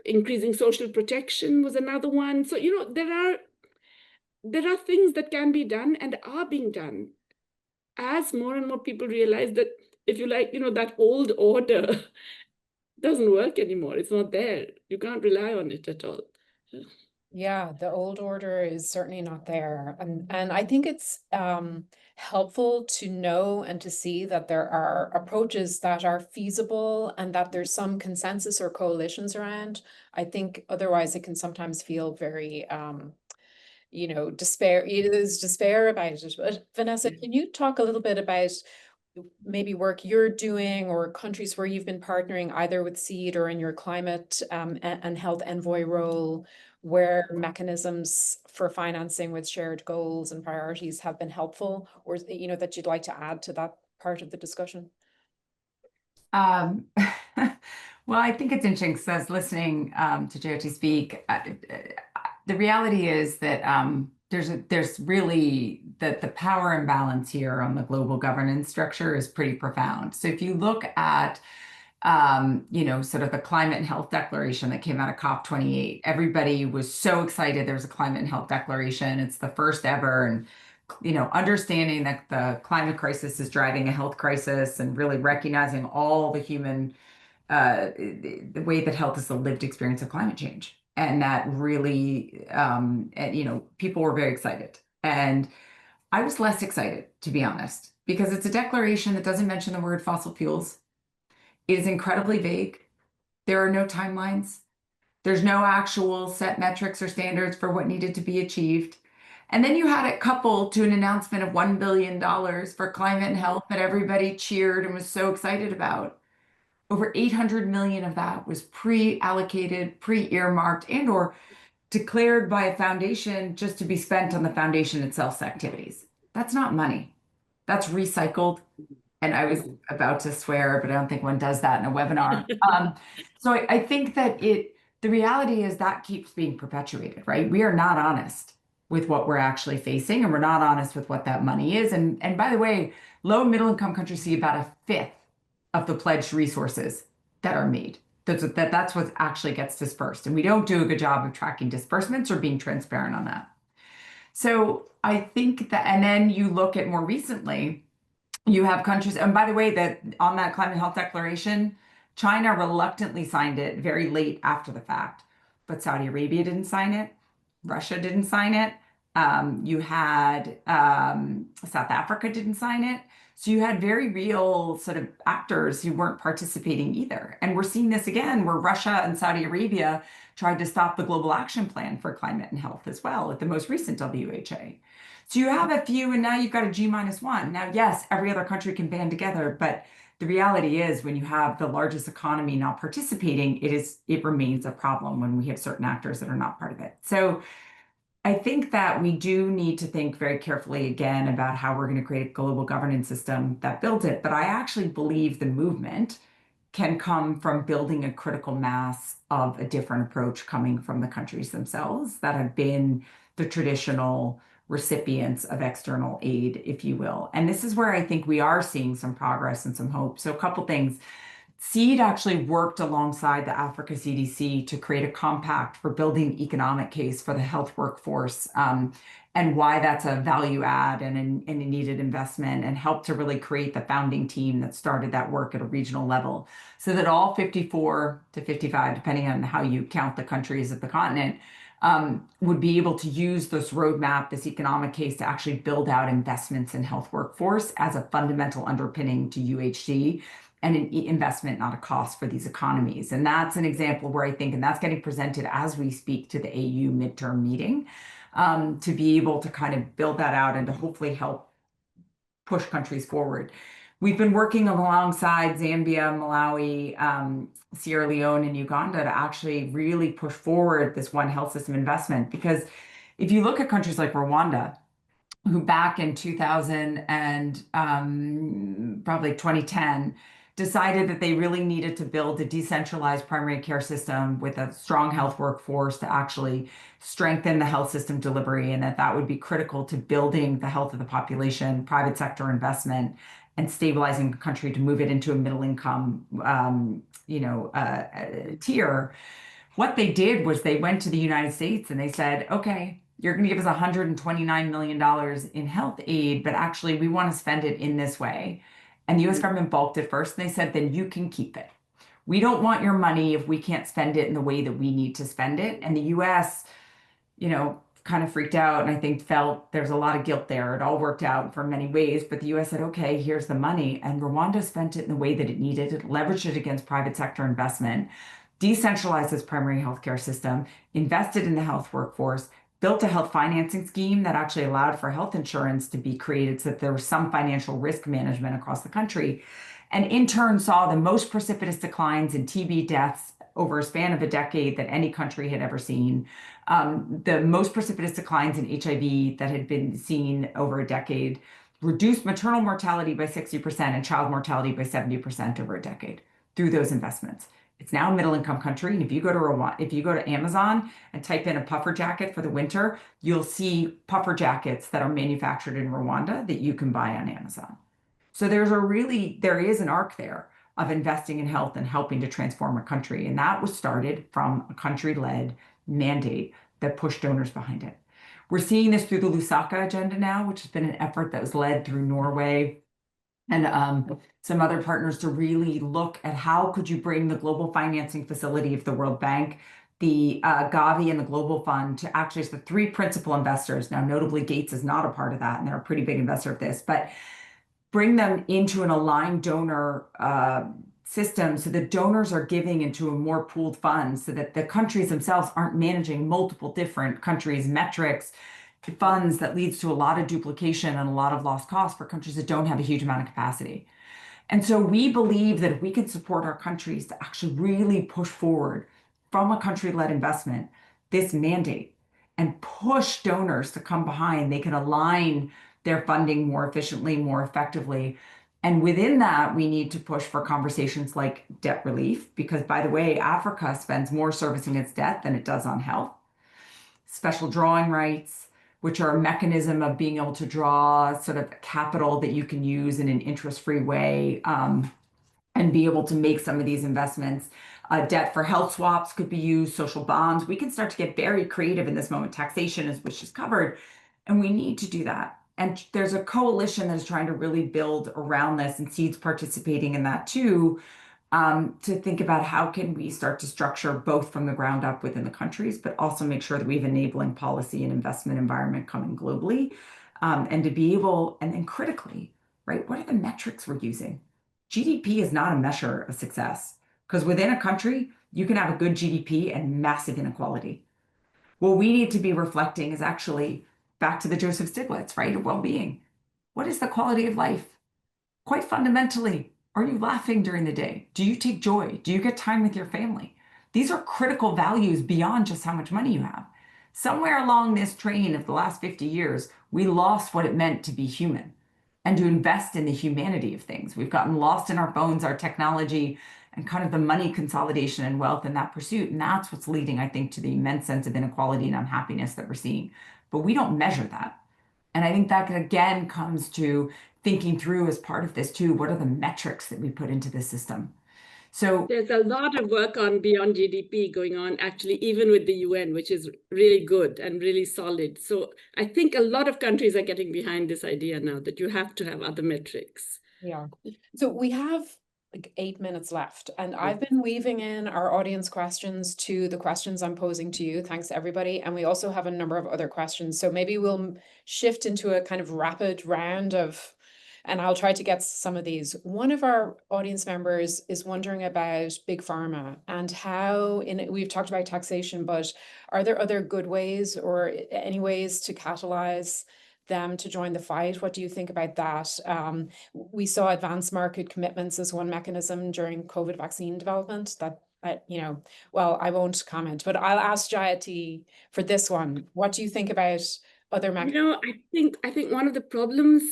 Increasing social protection was another one. So, there are things that can be done and are being done as more and more people realize that, if you like, that old order doesn't work anymore. It's not there. You can't rely on it at all. Yeah, the old order is certainly not there. And I think it's helpful to know and to see that there are approaches that are feasible and that there's some consensus or coalitions around. I think otherwise it can sometimes feel very there's despair about it. But Vanessa, can you talk a little bit about maybe work you're doing or countries where you've been partnering either with SEED or in your climate and health envoy role, where mechanisms for financing with shared goals and priorities have been helpful, or that you'd like to add to that part of the discussion? Well, I think it's interesting because I was listening to Jayati speak. The reality is that there's really the power imbalance here on the global governance structure is pretty profound. So if you look at sort of the climate and health declaration that came out of COP28, everybody was so excited there was a climate and health declaration. It's the first ever, and understanding that the climate crisis is driving a health crisis and really recognizing all the human the way that health is the lived experience of climate change. And that really, people were very excited. And I was less excited, to be honest, because it's a declaration that doesn't mention the word fossil fuels. It is incredibly vague. There are no timelines. There's no actual set metrics or standards for what needed to be achieved. And then you had it coupled to an announcement of $1 billion for climate and health that everybody cheered and was so excited about. Over 800 million of that was pre-allocated, pre-earmarked, and or declared by a foundation just to be spent on the foundation itself's activities. That's not money. That's recycled. And I was about to swear, but I don't think one does that in a webinar. So I think that the reality is that keeps being perpetuated, right? We are not honest with what we're actually facing, and we're not honest with what that money is. And by the way, low and middle income countries see about a fifth of the pledged resources that are made. That's what actually gets dispersed. And we don't do a good job of tracking disbursements or being transparent on that. So I think that, and then you look at more recently, you have countries, and by the way, that on that climate health declaration, China reluctantly signed it very late after the fact, but Saudi Arabia didn't sign it. Russia didn't sign it. You had South Africa didn't sign it. So you had very real sort of actors who weren't participating either. And we're seeing this again, where Russia and Saudi Arabia tried to stop the Global Action Plan for Climate and Health as well at the most recent WHA. So you have a few, and now you've got a G-1. Now, yes, every other country can band together, but the reality is when you have the largest economy not participating, it remains a problem when we have certain actors that are not part of it. So I think that we do need to think very carefully again about how we're going to create a global governance system that builds it. But I actually believe the movement can come from building a critical mass of a different approach coming from the countries themselves that have been the traditional recipients of external aid, if you will. And this is where I think we are seeing some progress and some hope. So a couple things. SEED actually worked alongside the Africa CDC to create a compact for building economic case for the health workforce, and why that's a value add and a needed investment, and helped to really create the founding team that started that work at a regional level so that all 54 to 55, depending on how you count the countries of the continent, would be able to use this roadmap, this economic case, to actually build out investments in health workforce as a fundamental underpinning to UHC and an investment, not a cost for these economies. And that's an example where I think, and that's getting presented as we speak to the AU midterm meeting, to be able to kind of build that out and to hopefully help push countries forward. We've been working alongside Zambia, Malawi, Sierra Leone, and Uganda to actually really push forward this One Health System investment. Because if you look at countries like Rwanda, who back in 2000 and probably 2010, decided that they really needed to build a decentralized primary care system with a strong health workforce to actually strengthen the health system delivery, and that would be critical to building the health of the population, private sector investment, and stabilizing the country to move it into a middle income tier. What they did was they went to the United States and they said, okay, you're going to give us $129 million in health aid, but actually we want to spend it in this way. And the US government balked at first, and they said, then you can keep it. We don't want your money if we can't spend it in the way that we need to spend it. And the US, kind of freaked out, and I think felt there's a lot of guilt there. It all worked out for many ways, but the US said, okay, here's the money. And Rwanda spent it in the way that it needed. It leveraged it against private sector investment, decentralized its primary healthcare system, invested in the health workforce, built a health financing scheme that actually allowed for health insurance to be created so that there was some financial risk management across the country, and in turn saw the most precipitous declines in TB deaths over a span of a decade that any country had ever seen, the most precipitous declines in HIV that had been seen over a decade, reduced maternal mortality by 60% and child mortality by 70% over a decade through those investments. It's now a middle-income country, and if you go to Amazon and type in a puffer jacket for the winter, you'll see puffer jackets that are manufactured in Rwanda that you can buy on Amazon. So there is an arc there of investing in health and helping to transform a country, and that was started from a country-led mandate that pushed donors behind it. We're seeing this through the Lusaka agenda now, which has been an effort that was led through Norway and some other partners to really look at how could you bring the global financing facility of the World Bank, the Gavi, and the Global Fund to actually the three principal investors. Now, notably, Gates is not a part of that, and they're a pretty big investor of this, but bring them into an aligned donor system so that donors are giving into a more pooled fund so that the countries themselves aren't managing multiple different countries' metrics, funds that leads to a lot of duplication and a lot of lost costs for countries that don't have a huge amount of capacity. And so we believe that if we can support our countries to actually really push forward from a country-led investment, this mandate, and push donors to come behind, they can align their funding more efficiently, more effectively. And within that, we need to push for conversations like debt relief, because by the way, Africa spends more servicing its debt than it does on health, special drawing rights, which are a mechanism of being able to draw sort of capital that you can use in an interest-free way, and be able to make some of these investments. Debt for health swaps could be used, social bonds. We can start to get very creative in this moment. Taxation is which is covered, and we need to do that. And there's a coalition that's trying to really build around this, and Seed's participating in that too, to think about how can we start to structure both from the ground up within the countries, but also make sure that we have enabling policy and investment environment coming globally, and to be able, and then critically, right, what are the metrics we're using? GDP is not a measure of success, because within a country, you can have a good GDP and massive inequality. What we need to be reflecting is actually back to the Joseph Stiglitz, right, of well-being. What is the quality of life? Quite fundamentally, are you laughing during the day? Do you take joy? Do you get time with your family? These are critical values beyond just how much money you have. Somewhere along this train of the last 50 years, we lost what it meant to be human and to invest in the humanity of things. We've gotten lost in our phones, our technology, and kind of the money consolidation and wealth in that pursuit. And that's what's leading, I think, to the immense sense of inequality and unhappiness that we're seeing. But we don't measure that. And I think that again comes to thinking through as part of this too, what are the metrics that we put into the system? So there's a lot of work on beyond GDP going on, actually, even with the UN, which is really good and really solid. So I think a lot of countries are getting behind this idea now that you have to have other metrics. Yeah. So we have like 8 minutes left, and I've been weaving in our audience questions to the questions I'm posing to you. Thanks, everybody. And we also have a number of other questions. So maybe we'll shift into a kind of rapid round of, and I'll try to get some of these. One of our audience members is wondering about big pharma and how, we've talked about taxation, but are there other good ways or any ways to catalyze them to join the fight? What do you think about that? We saw advanced market commitments as one mechanism during COVID vaccine development that, well, I won't comment, but I'll ask Jayati for this one. What do you think about other mechanisms? I think one of the problems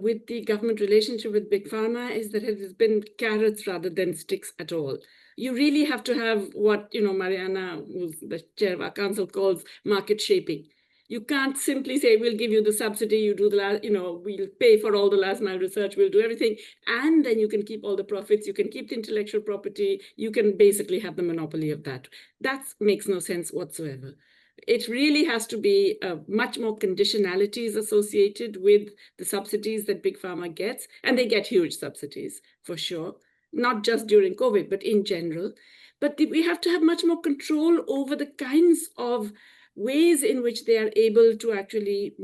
with the government relationship with big pharma is that it has been carrots rather than sticks at all. You really have to have what, Mariana, who's the chair of our council, calls market shaping. You can't simply say, we'll give you the subsidy, you do the last, we'll pay for all the last mile research, we'll do everything. And then you can keep all the profits, you can keep the intellectual property, you can basically have the monopoly of that. That makes no sense whatsoever. It really has to be much more conditionalities associated with the subsidies that big pharma gets. And they get huge subsidies for sure, not just during COVID, but in general. But we have to have much more control over the kinds of ways in which they are able to actually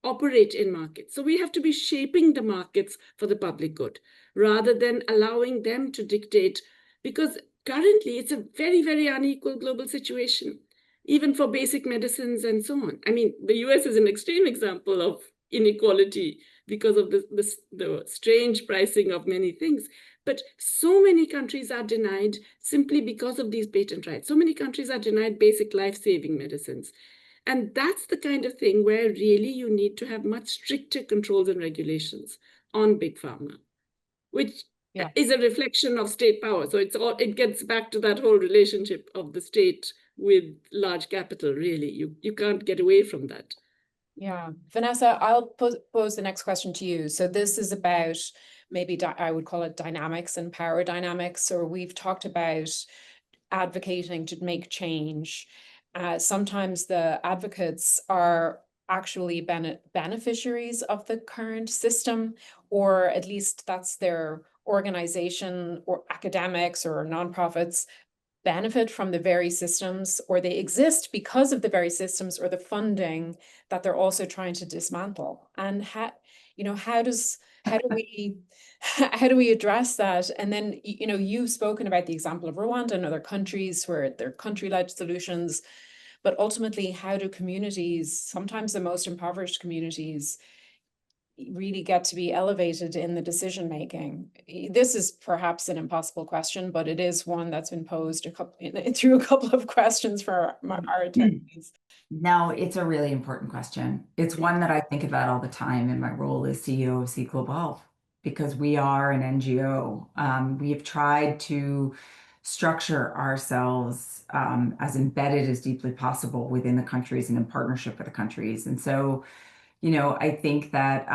operate in markets. So we have to be shaping the markets for the public good rather than allowing them to dictate, because currently it's a very, very unequal global situation, even for basic medicines and so on. I mean, the US is an extreme example of inequality because of the strange pricing of many things. But so many countries are denied simply because of these patent rights. So many countries are denied basic life-saving medicines. And that's the kind of thing where really you need to have much stricter controls and regulations on big pharma, which is a reflection of state power. So it gets back to that whole relationship of the state with large capital, really. You can't get away from that. Yeah. Vanessa, I'll pose the next question to you. So this is about maybe I would call it dynamics and power dynamics, or we've talked about advocating to make change. Sometimes the advocates are actually beneficiaries of the current system, or at least that's their organization, or academics or nonprofits benefit from the very systems, or they exist because of the very systems or the funding that they're also trying to dismantle. And how do we address that? And then, you've spoken about the example of Rwanda and other countries where they're country-led solutions, but ultimately, how do communities, sometimes the most impoverished communities, really get to be elevated in the decision making? This is perhaps an impossible question, but it is one that's been posed through a couple of questions for our attendees. No, it's a really important question. It's one that I think about all the time in my role as CEO of Seed Global Health, because we are an NGO. We have tried to structure ourselves as embedded as deeply possible within the countries and in partnership with the countries. And so, I think that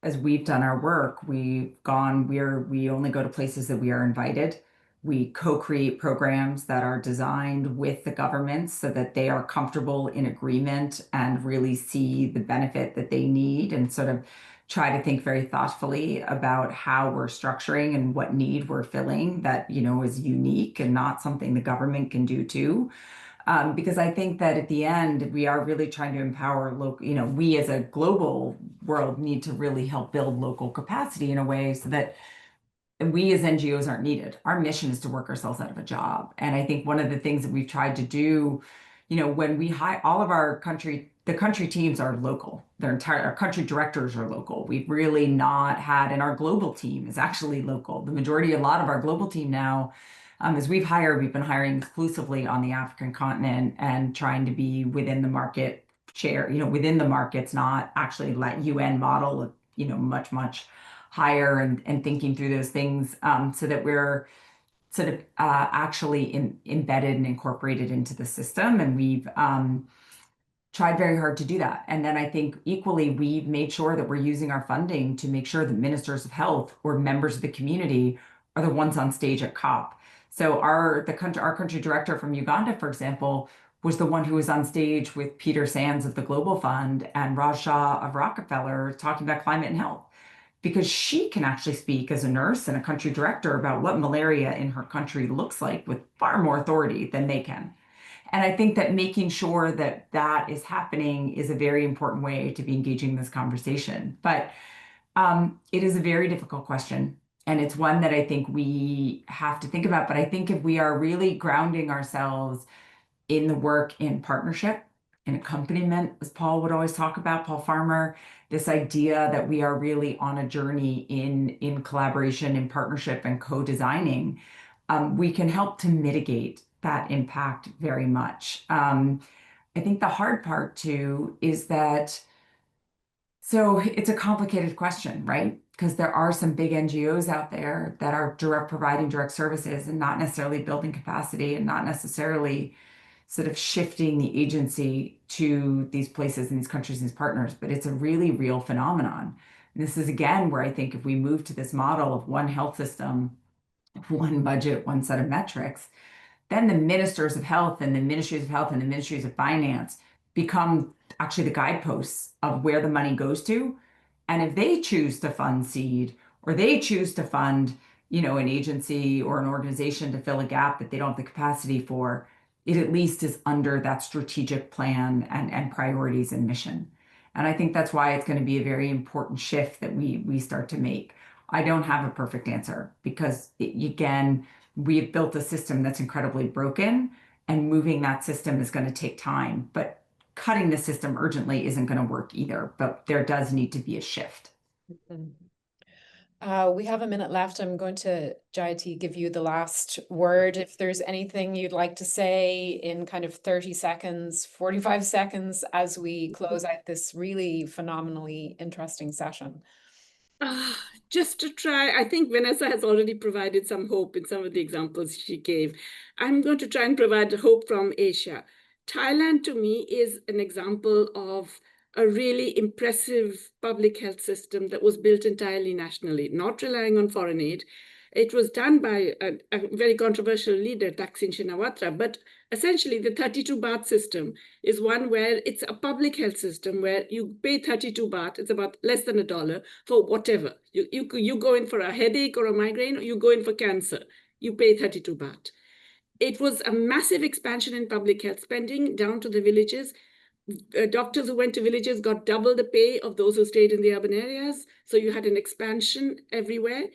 as we've done our work, we only go to places that we are invited. We co-create programs that are designed with the governments so that they are comfortable in agreement and really see the benefit that they need, and sort of try to think very thoughtfully about how we're structuring and what need we're filling that, is unique and not something the government can do too. Because I think that at the end, we are really trying to empower local, we as a global world need to really help build local capacity in a way so that we as NGOs aren't needed. Our mission is to work ourselves out of a job. And I think one of the things that we've tried to do, when we hire all of the country teams are local. Our country directors are local. We've really not had, and our global team is actually local. A lot of our global team now, as we've been hiring exclusively on the African continent and trying to be within the market share, within the markets, not actually like UN model of, much, much higher, and thinking through those things so that we're sort of actually embedded and incorporated into the system. And we've tried very hard to do that. And then I think equally, we've made sure that we're using our funding to make sure that ministers of health or members of the community are the ones on stage at COP. So our country director from Uganda, for example, was the one who was on stage with Peter Sands of the Global Fund and Raj Shah of Rockefeller talking about climate and health, because she can actually speak as a nurse and a country director about what malaria in her country looks like with far more authority than they can. And I think that making sure that that is happening is a very important way to be engaging in this conversation. But it is a very difficult question. And it's one that I think we have to think about. But I think if we are really grounding ourselves in the work in partnership, in accompaniment, as Paul would always talk about, Paul Farmer, this idea that we are really on a journey in collaboration, in partnership, and co-designing, we can help to mitigate that impact very much. I think the hard part too is that, so it's a complicated question, right? Because there are some big NGOs out there that are providing direct services and not necessarily building capacity and not necessarily sort of shifting the agency to these places and these countries and these partners, but it's a really real phenomenon. And this is again where I think if we move to this model of one health system, one budget, one set of metrics, then the ministers of health and the ministries of health and the ministries of finance become actually the guideposts of where the money goes to. And if they choose to fund seed, or they choose to fund, an agency or an organization to fill a gap that they don't have the capacity for, it at least is under that strategic plan and priorities and mission. And I think that's why it's going to be a very important shift that we start to make. I don't have a perfect answer because, again, we have built a system that's incredibly broken, and moving that system is going to take time. But cutting the system urgently isn't going to work either. But there does need to be a shift. We have a minute left. I'm going to, Jayati, give you the last word. If there's anything you'd like to say in kind of 30 seconds, 45 seconds, as we close out this really phenomenally interesting session. Just to try, I think Vanessa has already provided some hope in some of the examples she gave. I'm going to try and provide hope from Asia. Thailand, to me, is an example of a really impressive public health system that was built entirely nationally, not relying on foreign aid. It was done by a very controversial leader, Thaksin Shinawatra, but essentially the 32 baht system is one where it's a public health system where you pay 32 baht, it's about less than $1 for whatever. You go in for a headache or a migraine, or you go in for cancer, you pay 32 baht. It was a massive expansion in public health spending down to the villages. Doctors who went to villages got double the pay of those who stayed in the urban areas. So you had an expansion everywhere.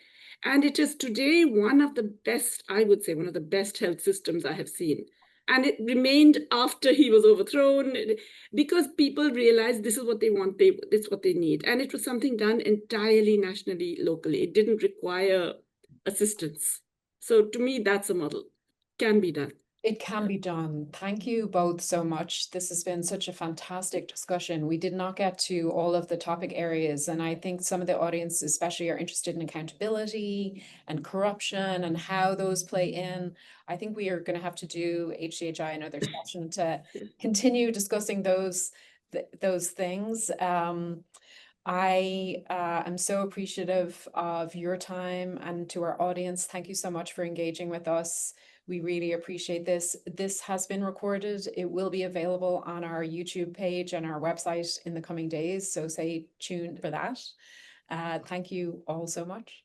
And it is today one of the best, I would say, one of the best health systems I have seen. And it remained after he was overthrown because people realized this is what they want, this is what they need. And it was something done entirely nationally, locally. It didn't require assistance. So to me, that's a model. Can be done. It can be done. Thank you both so much. This has been such a fantastic discussion. We did not get to all of the topic areas, and I think some of the audience especially are interested in accountability and corruption and how those play in. I think we are going to have to do HCHI another session to continue discussing those things. I am so appreciative of your time, and to our audience, thank you so much for engaging with us. We really appreciate this. This has been recorded. It will be available on our YouTube page and our website in the coming days, so stay tuned for that. Thank you all so much.